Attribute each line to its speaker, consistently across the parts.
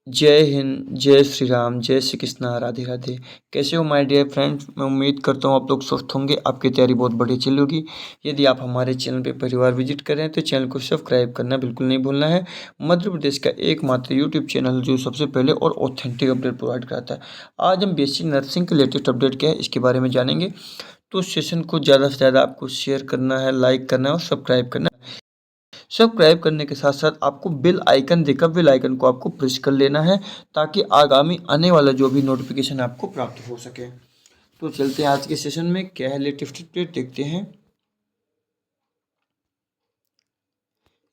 Speaker 1: जय हिंद, जय श्री राम, जय श्री कृष्णा, राधे राधे। कैसे हो माय डियर फ्रेंड्स? मैं उम्मीद करता हूँ आप लोग स्वस्थ होंगे, आपकी तैयारी बहुत बढ़िया चल होगी। यदि आप हमारे चैनल पे पहली बार विजिट कर रहे हैं तो चैनल को सब्सक्राइब करना बिल्कुल नहीं भूलना है। मध्य प्रदेश का एकमात्र यूट्यूब चैनल जो सबसे पहले और ऑथेंटिक अपडेट प्रोवाइड कराता है। आज हम बीएससी नर्सिंग के लेटेस्ट अपडेट क्या है इसके बारे में जानेंगे। तो सेशन को ज़्यादा से ज़्यादा आपको शेयर करना है, लाइक करना है और सब्सक्राइब करना है। सब्सक्राइब करने के साथ साथ आपको बेल आइकन देखा, बेल आइकन को आपको प्रेस कर लेना है ताकि आगामी आने वाला जो भी नोटिफिकेशन आपको प्राप्त हो सके। तो चलते हैं आज के सेशन में क्या है लेटेस्ट अपडेट देखते हैं।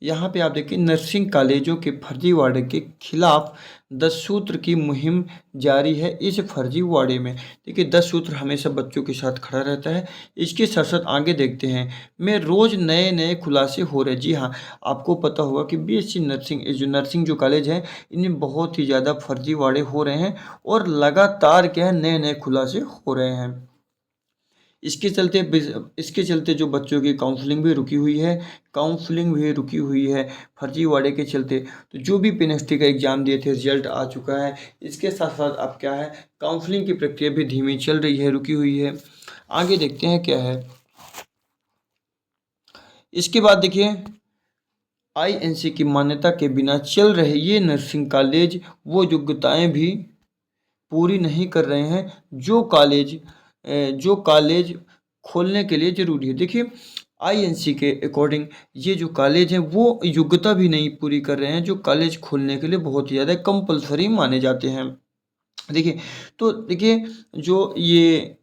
Speaker 1: यहाँ पे आप देखिए नर्सिंग कॉलेजों के फर्जीवाड़े के खिलाफ 10 सूत्र की मुहिम जारी है। इस फर्जीवाड़े में देखिए 10 सूत्र हमेशा बच्चों के साथ खड़ा रहता है। इसके साथ साथ आगे देखते हैं में रोज़ नए नए खुलासे हो रहे हैं। जी हाँ, आपको पता होगा कि बीएससी नर्सिंग जो नर्सिंग जो कॉलेज है इनमें बहुत ही ज़्यादा फर्जीवाड़े हो रहे हैं और लगातार क्या है नए नए खुलासे हो रहे हैं। इसके चलते जो बच्चों की काउंसलिंग भी रुकी हुई है फर्जीवाड़े के चलते। तो जो भी पीएनएसटी का एग्ज़ाम दिए थे रिजल्ट आ चुका है। इसके साथ साथ अब क्या है काउंसलिंग की प्रक्रिया भी धीमी चल रही है, रुकी हुई है। आगे देखते हैं क्या है। इसके बाद देखिए आईएनसी की मान्यता के बिना चल रहे ये नर्सिंग कॉलेज वो योग्यताएं भी पूरी नहीं कर रहे हैं जो कॉलेज खोलने के लिए ज़रूरी है। देखिए आईएनसी के अकॉर्डिंग ये जो कॉलेज हैं वो योग्यता भी नहीं पूरी कर रहे हैं जो कॉलेज खोलने के लिए बहुत ही ज़्यादा कंपलसरी माने जाते हैं। देखिए तो देखिए जो ये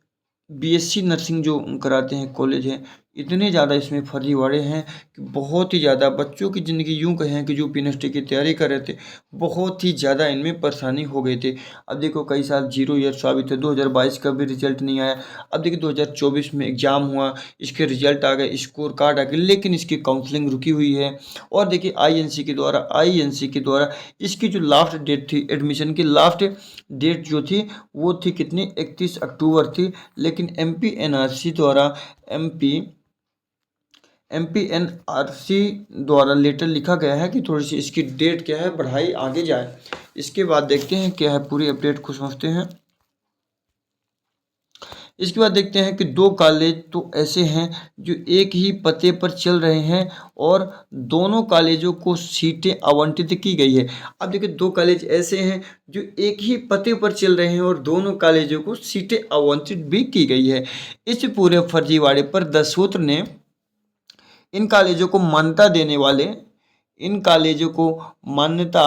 Speaker 1: बीएससी नर्सिंग जो कराते हैं कॉलेज हैं इतने ज़्यादा इसमें फर्जीवाड़े हैं कि बहुत ही ज़्यादा बच्चों की ज़िंदगी यूँ कहें कि जो पीएनएसटी की तैयारी कर रहे थे बहुत ही ज़्यादा इनमें परेशानी हो गई थी। अब देखो कई साल जीरो ईयर साबित है, 2022 का भी रिजल्ट नहीं आया। अब देखिए 2024 में एग्ज़ाम हुआ, इसके रिजल्ट आ गए, स्कोर कार्ड आ गए, लेकिन इसकी काउंसलिंग रुकी हुई है। और देखिए आईएनसी के द्वारा इसकी जो लास्ट डेट थी एडमिशन की लास्ट डेट जो थी वो थी कितनी 31 अक्टूबर थी। लेकिन एमपीएनआरसी द्वारा लेटर लिखा गया है कि थोड़ी सी इसकी डेट क्या है बढ़ाई आगे जाए। इसके बाद देखते हैं क्या है पूरी अपडेट को समझते हैं। इसके बाद देखते हैं कि दो कॉलेज तो ऐसे हैं जो एक ही पते पर चल रहे हैं और दोनों कॉलेजों को सीटें आवंटित की गई है। अब देखिए दो कॉलेज ऐसे हैं जो एक ही पते पर चल रहे हैं और दोनों कॉलेजों को सीटें आवंटित भी की गई है। इस पूरे फर्जीवाड़े पर द सूत्र ने इन कॉलेजों को मान्यता देने वाले इन कॉलेजों को मान्यता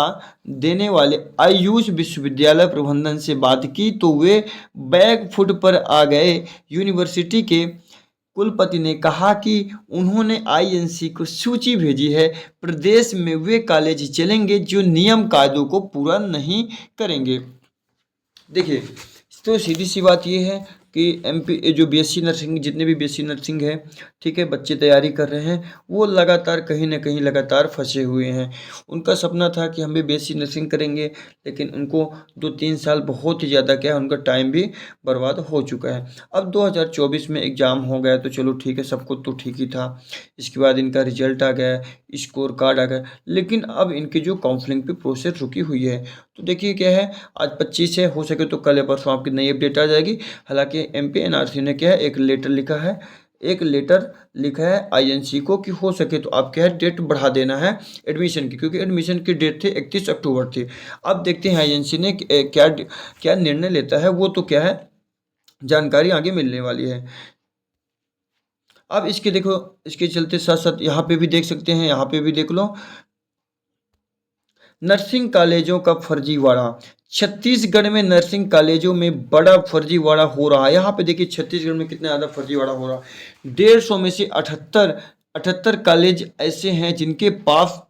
Speaker 1: देने वाले आयुष विश्वविद्यालय प्रबंधन से बात की तो वे बैक फुट पर आ गए। यूनिवर्सिटी के कुलपति ने कहा कि उन्होंने आईएनसी को सूची भेजी है। प्रदेश में वे कॉलेज चलेंगे जो नियम कायदों को पूरा नहीं करेंगे। देखिए तो सीधी सी बात ये है कि एमपी जो बीएससी नर्सिंग जितने भी बीएससी नर्सिंग है ठीक है बच्चे तैयारी कर रहे हैं वो लगातार कहीं ना कहीं लगातार फंसे हुए हैं। उनका सपना था कि हम भी बीएससी नर्सिंग करेंगे लेकिन उनको 2-3 साल बहुत ही ज़्यादा क्या है उनका टाइम भी बर्बाद हो चुका है। अब 2024 में एग्ज़ाम हो गया तो चलो ठीक है सब कुछ तो ठीक ही था। इसके बाद इनका रिजल्ट आ गया, स्कोर कार्ड आ गया, लेकिन अब इनकी जो काउंसलिंग पे प्रोसेस रुकी हुई है। तो देखिए क्या है आज 25 है, हो सके तो कल या परसों आपकी नई अपडेट आ जाएगी। हालांकि एमपीएनआरसी ने क्या है एक लेटर लिखा है आईएनसी को कि हो सके तो आप क्या है डेट बढ़ा देना है एडमिशन की, क्योंकि एडमिशन की डेट थी 31 अक्टूबर थी। अब देखते हैं आईएनसी ने क्या क्या निर्णय लेता है, वो तो क्या है जानकारी आगे मिलने वाली है। अब इसके देखो इसके चलते साथ साथ यहाँ पे भी देख सकते हैं, यहाँ पे भी देख लो नर्सिंग कॉलेजों का फर्जीवाड़ा। छत्तीसगढ़ में नर्सिंग कॉलेजों में बड़ा फर्जीवाड़ा हो रहा है। यहाँ पे देखिए छत्तीसगढ़ में कितना ज़्यादा फर्जीवाड़ा हो रहा है। 150 में से 78 कॉलेज ऐसे हैं जिनके पास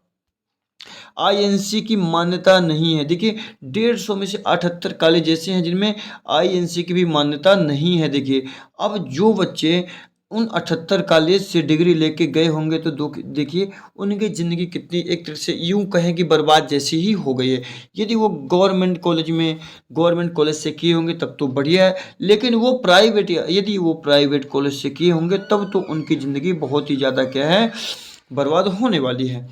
Speaker 1: आईएनसी की मान्यता नहीं है। देखिए 150 में से 78 कॉलेज ऐसे हैं जिनमें आईएनसी की भी मान्यता नहीं है। देखिए अब जो बच्चे उन 78 कॉलेज से डिग्री लेके गए होंगे तो देखिए उनकी ज़िंदगी कितनी एक तरह से यूँ कहें कि बर्बाद जैसी ही हो गई है। यदि वो गवर्नमेंट कॉलेज से किए होंगे तब तो बढ़िया है, लेकिन यदि वो प्राइवेट कॉलेज से किए होंगे तब तो उनकी ज़िंदगी बहुत ही ज़्यादा क्या है बर्बाद होने वाली है।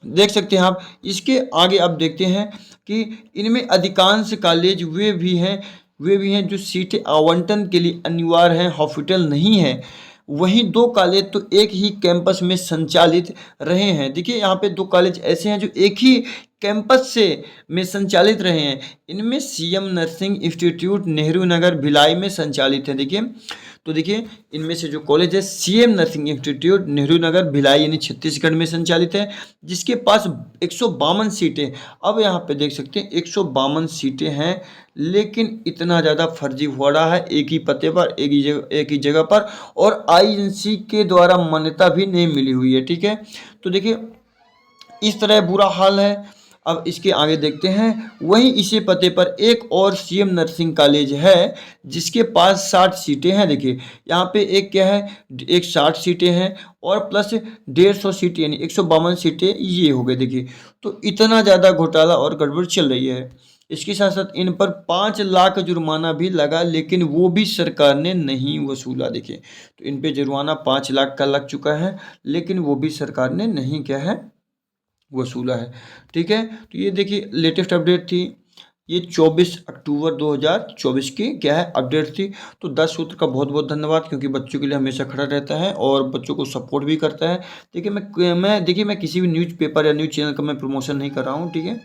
Speaker 1: देख सकते हैं आप। इसके आगे आप देखते हैं कि इनमें अधिकांश कॉलेज वे भी हैं जो सीटें आवंटन के लिए अनिवार्य हैं, हॉस्पिटल नहीं है। वहीं दो कॉलेज तो एक ही कैंपस में संचालित रहे हैं। देखिए यहाँ पे दो कॉलेज ऐसे हैं जो एक ही कैंपस से में संचालित रहे हैं। इनमें CM nursing institute Nehru Nagar Bhilai में संचालित है। देखिए तो देखिए इनमें से जो कॉलेज है CM nursing institute Nehru Nagar Bhilai यानी छत्तीसगढ़ में संचालित है, जिसके पास 152 सीटें। अब यहाँ पे देख सकते हैं 152 सीटें हैं, लेकिन इतना ज़्यादा फर्जी हो रहा है एक ही पते पर एक ही जगह पर, और आईएनसी के द्वारा मान्यता भी नहीं मिली हुई है। ठीक है, तो देखिए इस तरह बुरा हाल है। अब इसके आगे देखते हैं, वहीं इसी पते पर एक और सीएम नर्सिंग कॉलेज है जिसके पास 60 सीटें हैं। देखिए यहाँ पे एक क्या है, एक 60 सीटें हैं और प्लस 150 सीटें यानी 152 सीटें ये हो गए। देखिए तो इतना ज़्यादा घोटाला और गड़बड़ चल रही है। इसके साथ साथ इन पर 5 लाख जुर्माना भी लगा, लेकिन वो भी सरकार ने नहीं वसूला। देखिए तो इन पे जुर्माना 5 लाख का लग चुका है, लेकिन वो भी सरकार ने नहीं क्या है वसूला है। ठीक है, तो ये देखिए लेटेस्ट अपडेट थी, ये 24 अक्टूबर 2024 की क्या है अपडेट थी। तो 10 सूत्र का बहुत बहुत धन्यवाद, क्योंकि बच्चों के लिए हमेशा खड़ा रहता है और बच्चों को सपोर्ट भी करता है। देखिए मैं किसी भी न्यूज़पेपर या न्यूज़ चैनल का मैं प्रमोशन नहीं कर रहा हूँ। ठीक है,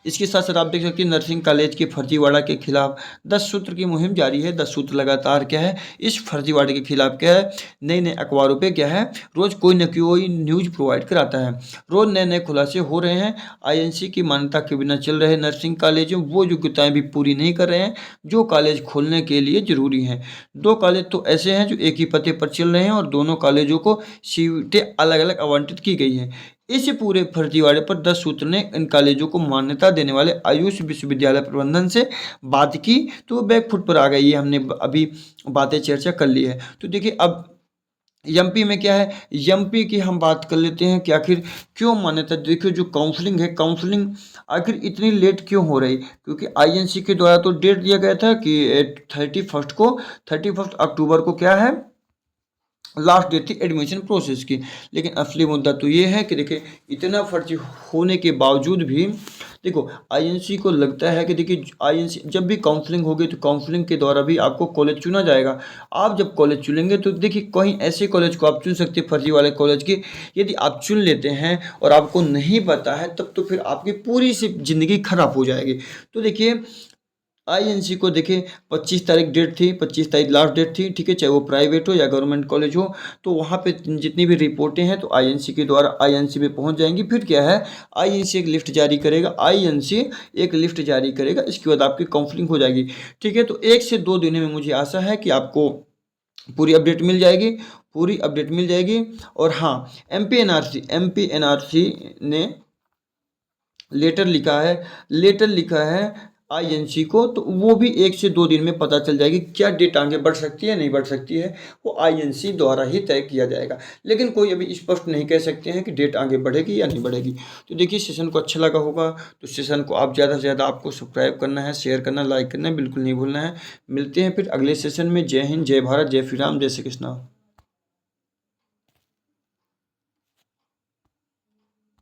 Speaker 1: इसके साथ साथ आप देख सकते हैं नर्सिंग कॉलेज के फर्जीवाड़ा के खिलाफ 10 सूत्र की मुहिम जारी है। 10 सूत्र लगातार क्या है इस फर्जीवाड़े के खिलाफ क्या है नए नए अखबारों पे क्या है रोज कोई न कोई न्यूज़ प्रोवाइड कराता है। रोज नए नए खुलासे हो रहे हैं। आईएनसी की मान्यता के बिना चल रहे नर्सिंग कॉलेजों वो योग्यताएं भी पूरी नहीं कर रहे हैं जो कॉलेज खोलने के लिए जरूरी हैं। दो कॉलेज तो ऐसे हैं जो एक ही पते पर चल रहे हैं और दोनों कॉलेजों को सीटें अलग अलग आवंटित की गई हैं। इस पूरे फर्जीवाड़े पर 10 सूत्र ने इन कॉलेजों को मान्यता देने वाले आयुष विश्वविद्यालय प्रबंधन से बात की, तो वो बैकफुट पर आ गई। ये हमने अभी बातें चर्चा कर ली है। तो देखिए अब एमपी में क्या है, एमपी की हम बात कर लेते हैं कि आखिर क्यों मान्यता। देखिए जो काउंसलिंग है, काउंसलिंग आखिर इतनी लेट क्यों हो रही, क्योंकि आईएनसी के द्वारा तो डेट दिया गया था कि 31 अक्टूबर को क्या है लास्ट डेट थी एडमिशन प्रोसेस की। लेकिन असली मुद्दा तो ये है कि देखिए इतना फर्जी होने के बावजूद भी देखो आईएनसी को लगता है कि देखिए आईएनसी जब भी काउंसलिंग होगी तो काउंसलिंग के द्वारा भी आपको कॉलेज चुना जाएगा। आप जब कॉलेज चुनेंगे तो देखिए कहीं ऐसे कॉलेज को आप चुन सकते हैं फर्जी वाले कॉलेज की। यदि आप चुन लेते हैं और आपको नहीं पता है तब तो फिर आपकी पूरी सी ज़िंदगी खराब हो जाएगी। तो देखिए आईएनसी को देखिए 25 तारीख डेट थी, 25 तारीख लास्ट डेट थी। ठीक है, चाहे वो प्राइवेट हो या गवर्नमेंट कॉलेज हो, तो वहाँ पे जितनी भी रिपोर्टें हैं तो आईएनसी के द्वारा आईएनसी में पहुँच जाएंगी। फिर क्या है आईएनसी एक लिस्ट जारी करेगा, आईएनसी एक लिस्ट जारी करेगा, इसके बाद आपकी काउंसलिंग हो जाएगी। ठीक है, तो 1 से 2 दिनों में मुझे आशा है कि आपको पूरी अपडेट मिल जाएगी, पूरी अपडेट मिल जाएगी। और हाँ, एमपी एनआरसी ने लेटर लिखा है आईएनसी को, तो वो भी 1 से 2 दिन में पता चल जाएगी। क्या डेट आगे बढ़ सकती है नहीं बढ़ सकती है वो आईएनसी द्वारा ही तय किया जाएगा। लेकिन कोई अभी स्पष्ट नहीं कह सकते हैं कि डेट आगे बढ़ेगी या नहीं बढ़ेगी। तो देखिए सेशन को अच्छा लगा होगा तो सेशन को आप ज़्यादा से ज़्यादा आपको सब्सक्राइब करना है, शेयर करना, लाइक करना बिल्कुल नहीं भूलना है। मिलते हैं फिर अगले सेशन में। जय हिंद, जय भारत, जय श्री राम, जय श्री कृष्णा।